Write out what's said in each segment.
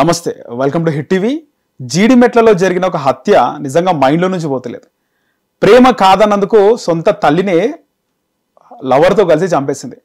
నమస్తే, welcome to hit TV. జీడిమెట్లలో జరిగిన ఒక హత్య నిజంగా మైండ్లో నుంచి పోతలేదు. ప్రేమ కాదన్నందుకు సొంత తల్లినే లవర్తో కలిసి చంపేసింది.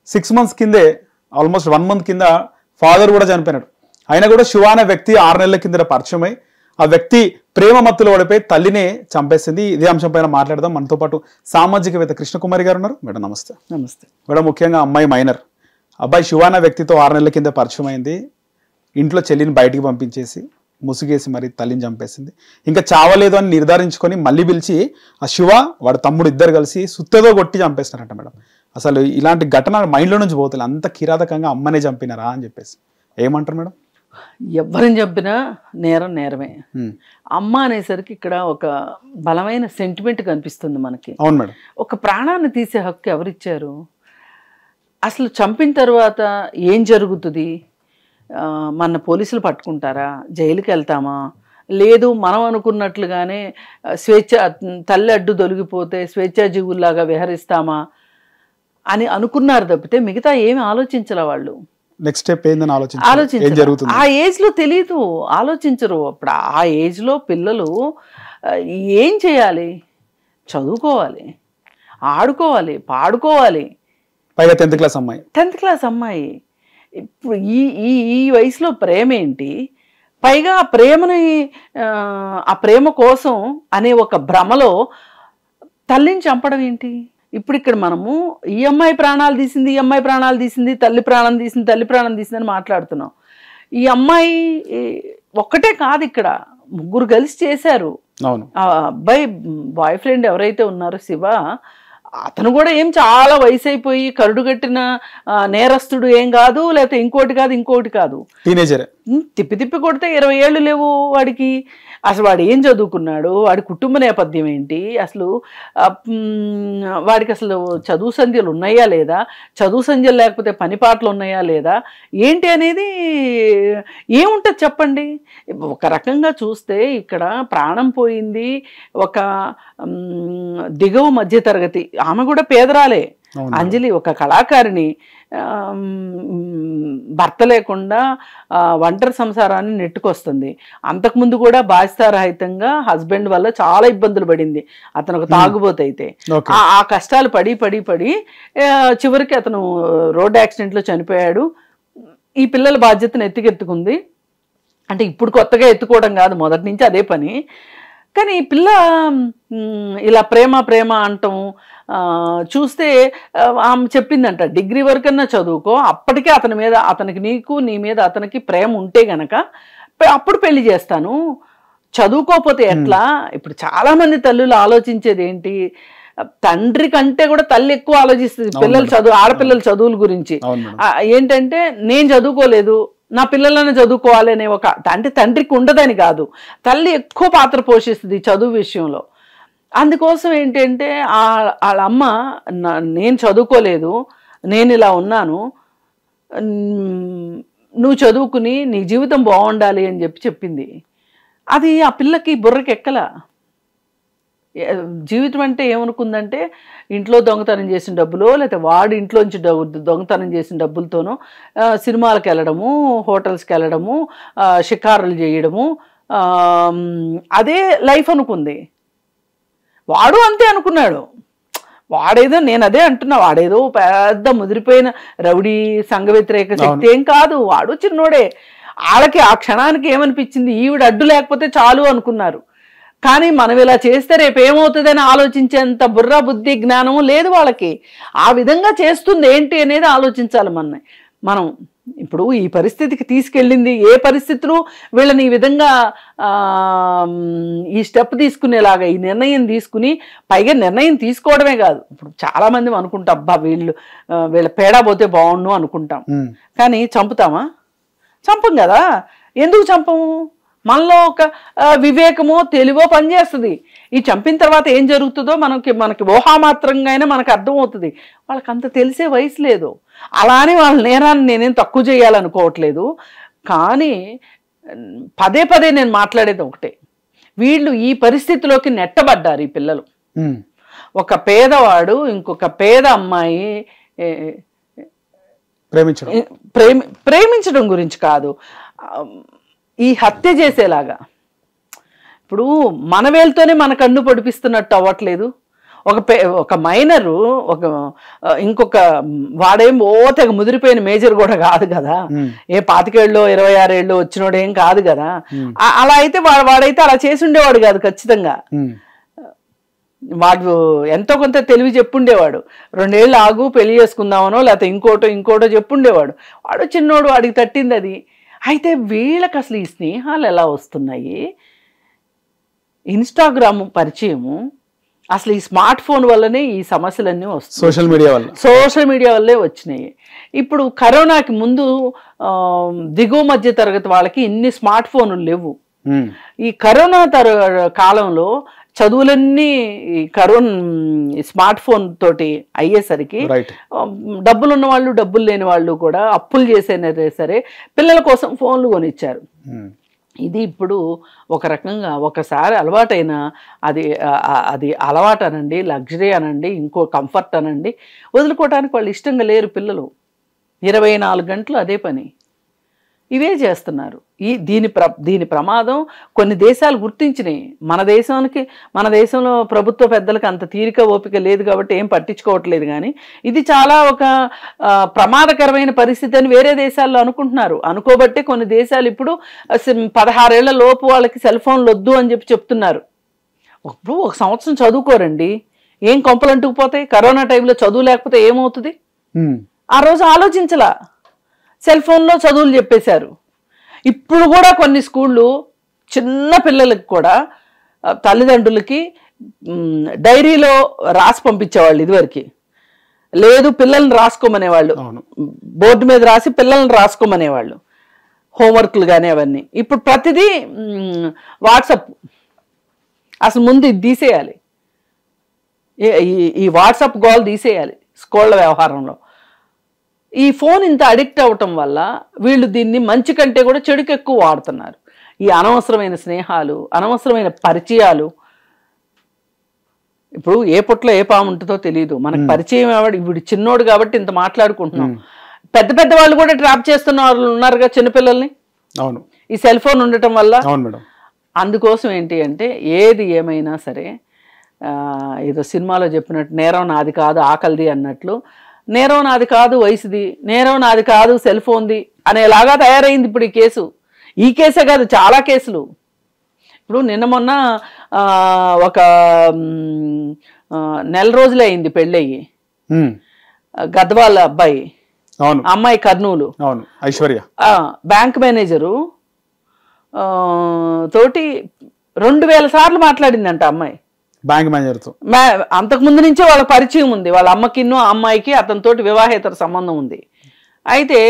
6 months కిందే, ఆల్మోస్ట్ 1 month కింద ఫాదర్ కూడా చనిపోయినాడు. అయినా కూడా శివ అనే వ్యక్తి 6 నెలల కింద పరిచయమై ఆ వ్యక్తి ప్రేమ మత్తులో పడిపోయి తల్లినే చంపేసింది. ఇదే అంశం పైన మాట్లాడదాం. మనతో పాటు సామాజికవేత్త కృష్ణకుమారి గారు ఉన్నారు. మేడం నమస్తే. నమస్తే మేడం, ముఖ్యంగా అమ్మాయి మైనర్, అబ్బాయి శివ అనే వ్యక్తితో 6 నెలల కింద పరిచయం అయింది. ఇంట్లో చెల్లిని బయటికి పంపించేసి ముసుగేసి మరి తల్లిని చంపేసింది. ఇంకా చావలేదు అని నిర్ధారించుకొని మళ్ళీ పిలిచి ఆ శివ వాడు తమ్ముడు ఇద్దరు కలిసి సుత్తతో కొట్టి చంపేస్తారంట. మేడం, అసలు ఇలాంటి ఘటన మైండ్లో నుంచి పోతుంది. అంత కిరాతకంగా అమ్మనే చంపినారా అని చెప్పేసి ఏమంటారు మేడం? ఎవరిని చంపినా నేరం నేరమే. అమ్మ అనేసరికి ఇక్కడ ఒక బలమైన సెంటిమెంట్ కనిపిస్తుంది మనకి. అవును మేడం. ఒక ప్రాణాన్ని తీసే హక్కు ఎవరిచ్చారు? అసలు చంపిన తర్వాత ఏం జరుగుతుంది? మన పోలీసులు పట్టుకుంటారా? జైలుకి వెళ్తామా? లేదు మనం అనుకున్నట్లుగానే తల్లి అడ్డు తొలగిపోతే స్వేచ్ఛాజీవుల్లాగా విహరిస్తామా అని అనుకున్నారు తప్పితే మిగతా ఏమి ఆలోచించలే వాళ్ళు. నెక్స్ట్ స్టెప్ ఏందని ఆలోచించారు. ఆ ఏజ్ లో తెలీదు, ఆలోచించరు. అప్పుడు ఆ ఏజ్ లో పిల్లలు ఏం చేయాలి? చదువుకోవాలి, ఆడుకోవాలి, పాడుకోవాలి. పైగా 10th క్లాస్ అమ్మాయి. 10th క్లాస్ అమ్మాయి. ఇప్పుడు ఈ వయసులో ప్రేమ ఏంటి? పైగా ఆ ప్రేమ కోసం అనే ఒక భ్రమలో తల్లిని చంపడం ఏంటి? ఇప్పుడు ఇక్కడ మనము ఈ అమ్మాయి ప్రాణాలు తీసింది, ఈ అమ్మాయి ప్రాణాలు తీసింది, తల్లి ప్రాణం తీసింది, తల్లి ప్రాణం తీసింది అని మాట్లాడుతున్నాం. ఈ అమ్మాయి ఒక్కటే కాదు, ఇక్కడ ముగ్గురు కలిసి చేశారు. ఆ అబ్బాయి బాయ్ ఫ్రెండ్ ఎవరైతే ఉన్నారో శివ, అతను కూడా ఏం చాలా వయసు అయిపోయి కరుడుగట్టిన నేరస్తుడు ఏం కాదు, లేకపోతే ఇంకోటి కాదు. తిప్పి తిప్పి కొడితే 20 ఏళ్ళు లేవు వాడికి. అసలు వాడు ఏం చదువుకున్నాడు? వాడి కుటుంబ నేపథ్యం ఏంటి? అసలు వాడికి అసలు చదువు సంధ్యలు ఉన్నాయా లేదా? చదువు సంధ్యలు లేకపోతే పని పాటలు ఉన్నాయా లేదా? ఏంటి అనేది ఏముంటుంది చెప్పండి. ఒక రకంగా చూస్తే ఇక్కడ ప్రాణం పోయింది ఒక దిగువ మధ్య తరగతి ఆమె, కూడా పేదరాలే. అంజలి ఒక కళాకారిణి, భర్త లేకుండా ఒంటరి సంసారాన్ని నెట్టుకొస్తుంది. అంతకుముందు కూడా బాధ్యతారహితంగా హస్బెండ్ వల్ల చాలా ఇబ్బందులు పడింది. అతను ఒక తాగుబోతైతే ఆ కష్టాలు పడి చివరికి అతను రోడ్ యాక్సిడెంట్లో చనిపోయాడు. ఈ పిల్లల బాధ్యతను ఎత్తుకుంది. అంటే ఇప్పుడు కొత్తగా ఎత్తుకోవడం కాదు, మొదటి నుంచి అదే పని. కానీ పిల్ల ఇలా ప్రేమ అంటాం చూస్తే ఆమె చెప్పిందంట, డిగ్రీ వరకన్నా చదువుకో, అప్పటికే నీ మీద అతనికి ప్రేమ ఉంటే గనక అప్పుడు పెళ్లి చేస్తాను, చదువుకోకపోతే ఎట్లా? ఇప్పుడు చాలా మంది తల్లులు ఆలోచించేది ఏంటి? తండ్రి కంటే కూడా తల్లి ఎక్కువ ఆలోచిస్తుంది ఆడపిల్లల చదువుల గురించి. ఏంటంటే నేను చదువుకోలేదు, నా పిల్లలను చదువుకోవాలి అనే ఒక, అంటే తండ్రికి ఉండదని కాదు, తల్లి ఎక్కువ పాత్ర పోషిస్తుంది చదువు విషయంలో. అందుకోసం ఏంటంటే వాళ్ళ అమ్మ నేను చదువుకోలేదు, నేను ఇలా ఉన్నాను, నువ్వు చదువుకుని నీ జీవితం బాగుండాలి అని చెప్పింది. అది ఆ పిల్లకి బుర్రకి ఎక్కల. జీవితం అంటే ఏమనుకుందంటే ఇంట్లో దొంగతనం చేసిన డబ్బులో, లేకపోతే వాడి ఇంట్లోంచి దొంగతనం చేసిన డబ్బులతోనో సినిమాలకు వెళ్ళడము, హోటల్స్కి వెళ్ళడము, షికారులు చేయడము, అదే లైఫ్ అనుకుంది. వాడు అంతే అనుకున్నాడు. వాడేదో, నేను అదే అంటున్నా, వాడేదో పెద్ద ముదిరిపోయిన రౌడీ సంఘ వ్యతిరేక శక్తి ఏం కాదు. వాడు చిన్నోడే. వాళ్ళకి ఆ క్షణానికి ఏమనిపించింది, ఈవిడ అడ్డు లేకపోతే చాలు అనుకున్నారు. కానీ మనం ఇలా చేస్తే రేపు ఏమవుతుందని ఆలోచించేంత బుర్ర బుద్ధి జ్ఞానము లేదు వాళ్ళకి. ఆ విధంగా చేస్తుంది ఏంటి అనేది ఆలోచించాలి. మనం ఇప్పుడు ఈ పరిస్థితికి తీసుకెళ్ళింది ఏ పరిస్థితులు వీళ్ళని ఈ విధంగా ఈ స్టెప్ తీసుకునేలాగా, ఈ నిర్ణయం తీసుకుని, పైగా నిర్ణయం తీసుకోవడమే కాదు, ఇప్పుడు చాలా మంది అనుకుంటాం, అబ్బా వీళ్ళ పేడా పోతే బాగుండు అనుకుంటాం. కానీ చంపుతామా? చంపం కదా. ఎందుకు చంపము? మనలో ఒక వివేకమో తెలివో పనిచేస్తుంది. ఈ చంపిన తర్వాత ఏం జరుగుతుందో మనకి ఊహామాత్రంగా అయినా మనకు అర్థమవుతుంది. వాళ్ళకి అంత తెలిసే వయసు లేదు. అలానే వాళ్ళ నేరాన్ని నేనేం తక్కువ చేయాలనుకోవట్లేదు. కానీ పదే నేను మాట్లాడేది ఒకటే, వీళ్ళు ఈ పరిస్థితిలోకి నెట్టబడ్డారు ఈ పిల్లలు. ఒక పేదవాడు ఇంకొక పేద అమ్మాయి ప్రేమించడం గురించి కాదు, ఈ హత్య చేసేలాగా. ఇప్పుడు మన వేలుతోనే మన కన్ను పొడిపిస్తున్నట్టు అవ్వట్లేదు. ఒక మైనరు ఇంకొక వాడేం తెగ ముదిరిపోయిన మేజర్ కూడా కాదు కదా, ఏ 25 ఏళ్ళు 26 ఏళ్ళు వచ్చినోడు ఏం కాదు కదా. అలా అయితే వాడైతే అలా చేసి ఉండేవాడు కాదు ఖచ్చితంగా. వాడు ఎంతో కొంత తెలివి చెప్పుండేవాడు. 2 ఏళ్ళు ఆగు పెళ్లి చేసుకుందామనో లేకపోతే ఇంకోటో చెప్పుండేవాడు. వాడు చిన్నోడు, వాడికి తట్టింది అది. అయితే వీళ్ళకి అసలు ఈ స్నేహాలు ఎలా వస్తున్నాయి? ఇన్స్టాగ్రామ్ పరిచయము, అసలు ఈ స్మార్ట్ ఫోన్ వల్లనే ఈ సమస్యలన్నీ వస్తాయి. సోషల్ మీడియా వల్లే వచ్చినాయి. ఇప్పుడు కరోనాకి ముందు దిగువ మధ్య తరగతి వాళ్ళకి ఇన్ని స్మార్ట్ ఫోన్లు లేవు. ఈ కరోనా కాలంలో చదువులన్నీ స్మార్ట్ ఫోన్ తోటి అయ్యేసరికి డబ్బులు ఉన్న వాళ్ళు డబ్బులు లేని వాళ్ళు కూడా అప్పులు చేసేనదే సరే పిల్లల కోసం ఫోన్లు కొనిచ్చారు. ఇది ఇప్పుడు ఒక రకంగా ఒకసారి అలవాటైన అది అలవాటు అనండి, లగ్జరీ అనండి, ఇంకో కంఫర్ట్ అనండి, వదులుకోవడానికి వాళ్ళు ఇష్టంగా లేరు పిల్లలు. 24 గంటలు అదే పని, ఇవే చేస్తున్నారు. దీని ప్రమాదం కొన్ని దేశాలు గుర్తించినాయి. మన దేశంలో ప్రభుత్వ పెద్దలకు అంత తీరిక ఓపిక లేదు కాబట్టి ఏం పట్టించుకోవట్లేదు. కానీ ఇది చాలా ఒక ప్రమాదకరమైన పరిస్థితి అని వేరే దేశాల్లో అనుకుంటున్నారు. అనుకోబట్టే కొన్ని దేశాలు ఇప్పుడు 16 ఏళ్ల లోపు వాళ్ళకి సెల్ ఫోన్లు వద్దు అని చెప్తున్నారు. ఇప్పుడు 1 సంవత్సరం చదువుకోరండి, ఏం కొంపలంటుకుపోతాయి? కరోనా టైంలో చదువు లేకపోతే ఏమవుతుంది? ఆ రోజు ఆలోచించలా, సెల్ ఫోన్లో చదువులు చెప్పేశారు. ఇప్పుడు కూడా కొన్ని స్కూళ్ళు చిన్న పిల్లలకి కూడా తల్లిదండ్రులకి డైరీలో రాసి పంపించేవాళ్ళు. ఇదివరకు లేదు, పిల్లల్ని రాసుకోమనేవాళ్ళు, బోర్డు మీద రాసి పిల్లల్ని రాసుకోమనేవాళ్ళు, హోంవర్క్లు కానీ అవన్నీ. ఇప్పుడు ప్రతిదీ వాట్సాప్. అసలు ముందు ఇది తీసేయాలి, ఈ వాట్సాప్ గోల్ తీసేయాలి స్కూళ్ళ వ్యవహారంలో. ఈ ఫోన్ ఇంత అడిక్ట్ అవ్వటం వల్ల వీళ్ళు దీన్ని మంచి కంటే కూడా చెడుకు ఎక్కువ వాడుతున్నారు. ఈ అనవసరమైన స్నేహాలు, అనవసరమైన పరిచయాలు. ఇప్పుడు ఏ పొట్లో ఏ పాము ఉంటుందో తెలియదు. మనకు పరిచయం ఇప్పుడు చిన్నోడు కాబట్టి ఇంత మాట్లాడుకుంటున్నాం. పెద్ద వాళ్ళు కూడా ట్రాప్ చేస్తున్న వాళ్ళు ఉన్నారుగా చిన్నపిల్లల్ని. అవును, ఈ సెల్ ఫోన్ ఉండటం వల్ల. అందుకోసం ఏంటి అంటే ఏది ఏమైనా సరే, ఏదో సినిమాలో చెప్పినట్టు నేరం నాది కాదు ఆకలిది అన్నట్లు, నేరం నాది కాదు వయసుది, నేరం నాది కాదు సెల్ ఫోన్ది అనేలాగా తయారైంది ఇప్పుడు ఈ కేసు. ఈ కేసే కాదు, చాలా కేసులు. ఇప్పుడు నిన్న మొన్న ఒక 9 రోజులే అయింది పెళ్ళయ్యి, గద్వాల అబ్బాయి, అమ్మాయి కర్నూలు, ఐశ్వర్య. బ్యాంక్ మేనేజరు తోటి 2000 సార్లు మాట్లాడిందంట అమ్మాయి, బ్యాంక్ మేనేజర్తో. అంతకుముందు నుంచే వాళ్ళ పరిచయం ఉంది. వాళ్ళ అమ్మకిన్నో అమ్మాయికి అతనితోటి వివాహేతర సంబంధం ఉంది. అయితే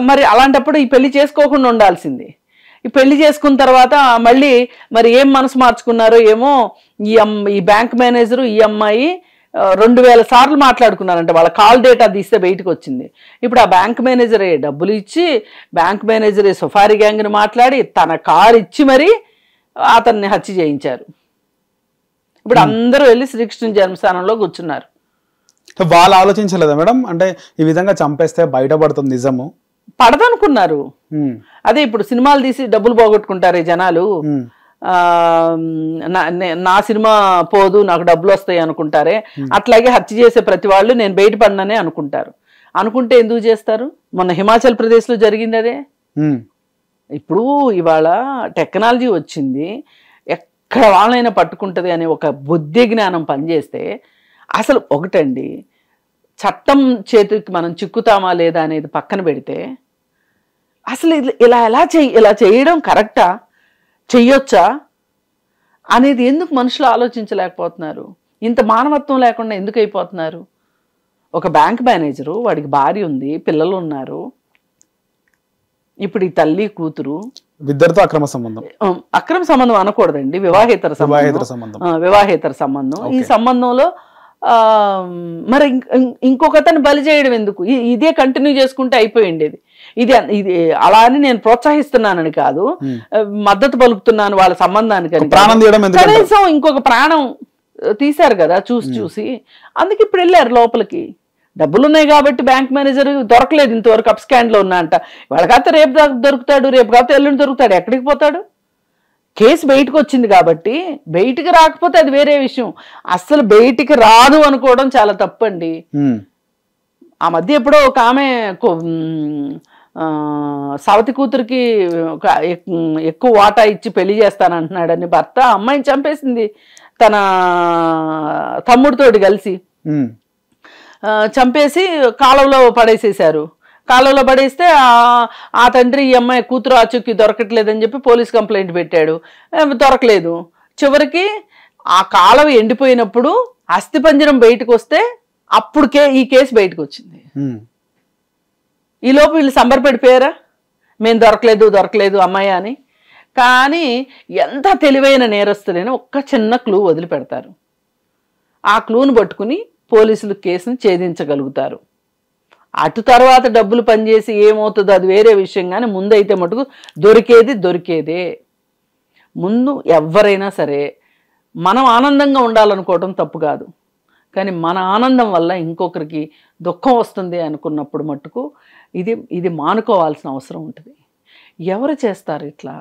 మరి అలాంటప్పుడు ఈ పెళ్లి చేసుకోకుండా ఉండాల్సింది. ఈ పెళ్లి చేసుకున్న తర్వాత మళ్ళీ మరి ఏం మనసు మార్చుకున్నారో ఏమో, ఈ బ్యాంక్ మేనేజరు ఈ అమ్మాయి 2000 సార్లు మాట్లాడుకున్నారంట. వాళ్ళ కాల్ డేటా తీస్తే బయటకు వచ్చింది. ఇప్పుడు ఆ బ్యాంక్ మేనేజరే డబ్బులు ఇచ్చి, బ్యాంక్ మేనేజరే సఫారీ గ్యాంగ్ని మాట్లాడి తన కార్ ఇచ్చి మరి అతన్ని హత్య చేయించారు. ఇప్పుడు అందరూ వెళ్ళి శ్రీకృష్ణ జన్మస్థానంలో కూర్చున్నారు. వాళ్ళు ఆలోచించలేదా మేడం? అంటే ఈ విధంగా చంపేస్తే బయటపడుతుంది నిజము, పడదనుకున్నారు. అదే ఇప్పుడు సినిమాలు తీసి డబ్బులు పోగొట్టుకుంటారే జనాలు, నా సినిమా పోదు నాకు డబ్బులు వస్తాయి అనుకుంటారే, అట్లాగే హత్య చేసే ప్రతి వాళ్ళు నేను బయటపడిననే అనుకుంటారు. అనుకుంటే ఎందుకు చేస్తారు? మొన్న హిమాచల్ ప్రదేశ్లో జరిగింది అదే. ఇప్పుడు ఇవాళ టెక్నాలజీ వచ్చింది, ఎక్కడ వాళ్ళైనా పట్టుకుంటుంది అనే ఒక బుద్ధి జ్ఞానం పనిచేస్తే, అసలు ఒకటండి, చట్టం చేతికి మనం చిక్కుతామా లేదా అనేది పక్కన పెడితే, అసలు ఇలా చేయడం కరెక్టా, చెయ్యొచ్చా అనేది ఎందుకు మనుషులు ఆలోచించలేకపోతున్నారు? ఇంత మానవత్వం లేకుండా ఎందుకు అయిపోతున్నారు? ఒక బ్యాంక్ మేనేజరు, వాడికి భార్య ఉంది, పిల్లలు ఉన్నారు. ఇప్పుడు ఈ తల్లి కూతురు ఇద్దరితో అక్రమ సంబంధం అనకూడదండి, వివాహేతర సంబంధం. ఈ సంబంధంలో మరి ఇంకొకతను బలి చేయడం ఎందుకు? ఇదే కంటిన్యూ చేసుకుంటే అయిపోయిండేది. ఇది అలా అని నేను ప్రోత్సహిస్తున్నానని కాదు, మద్దతు పలుకుతున్నాను వాళ్ళ సంబంధానికి. కనీసం ఇంకొక ప్రాణం తీశారు కదా చూసి. అందుకే ఇప్పుడు వెళ్ళారు లోపలికి. డబ్బులు ఉన్నాయి కాబట్టి బ్యాంక్ మేనేజర్ దొరకలేదు ఇంతవరకు అప్ స్కాండ్లో ఉన్నా అంట. వాళ్ళకైతే రేపు దొరుకుతాడు, రేపు కాకపోతే ఎల్లుండి దొరుకుతాడు, ఎక్కడికి పోతాడు? కేసు బయటకు వచ్చింది కాబట్టి. బయటికి రాకపోతే అది వేరే విషయం, అస్సలు బయటికి రాదు అనుకోవడం చాలా తప్పండి. ఆ మధ్య ఎప్పుడో ఒక ఆమె సవతి కూతురికి ఎక్కువ వాటా ఇచ్చి పెళ్లి చేస్తానంటున్నాడని భర్త అమ్మాయిని చంపేసింది తన తమ్ముడితోటి కలిసి. చంపేసి కాలువలో పడేసేశారు. కాలువలో పడేస్తే ఆ తండ్రి ఈ అమ్మాయి కూతురు ఆచూకీ దొరకట్లేదని చెప్పి పోలీస్ కంప్లైంట్ పెట్టాడు, దొరకలేదు. చివరికి ఆ కాలువ ఎండిపోయినప్పుడు అస్థిపంజరం బయటకు వస్తే అప్పుడు ఈ కేసు బయటకు వచ్చింది. ఈలోపు వీళ్ళు సంబరపడిపోయారా, మేము దొరకలేదు అమ్మాయి అని. కానీ ఎంత తెలివైన నేరస్తులైనా ఒక్క చిన్న క్లూ వదిలిపెడతారు. ఆ క్లూను పట్టుకుని పోలీసులు కేసును ఛేదించగలుగుతారు. అటు తర్వాత డబ్బులు పనిచేసి ఏమవుతుందో అది వేరే విషయం, కానీ ముందైతే మటుకు దొరికేదే. ముందు ఎవరైనా సరే మనం ఆనందంగా ఉండాలనుకోవడం తప్పు కాదు, కానీ మన ఆనందం వల్ల ఇంకొకరికి దుఃఖం వస్తుంది అనుకున్నప్పుడు మట్టుకు ఇది మానుకోవాల్సిన అవసరం ఉంటుంది. ఎవరు చేస్తారు ఇట్లా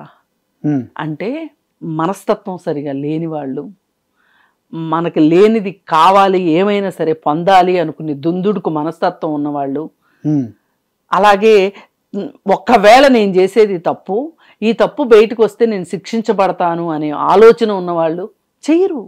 అంటే మనస్తత్వం సరిగా లేని వాళ్ళు, మనకి లేనిది కావాలి ఏమైనా సరే పొందాలి అనుకుని దుందుడుకు మనస్తత్వం ఉన్నవాళ్ళు, అలాగే ఒక్కవేళ నేను చేసేది తప్పు, ఈ తప్పు బయటకు వస్తే నేను శిక్షించబడతాను అనే ఆలోచన ఉన్నవాళ్ళు చెయ్యరు.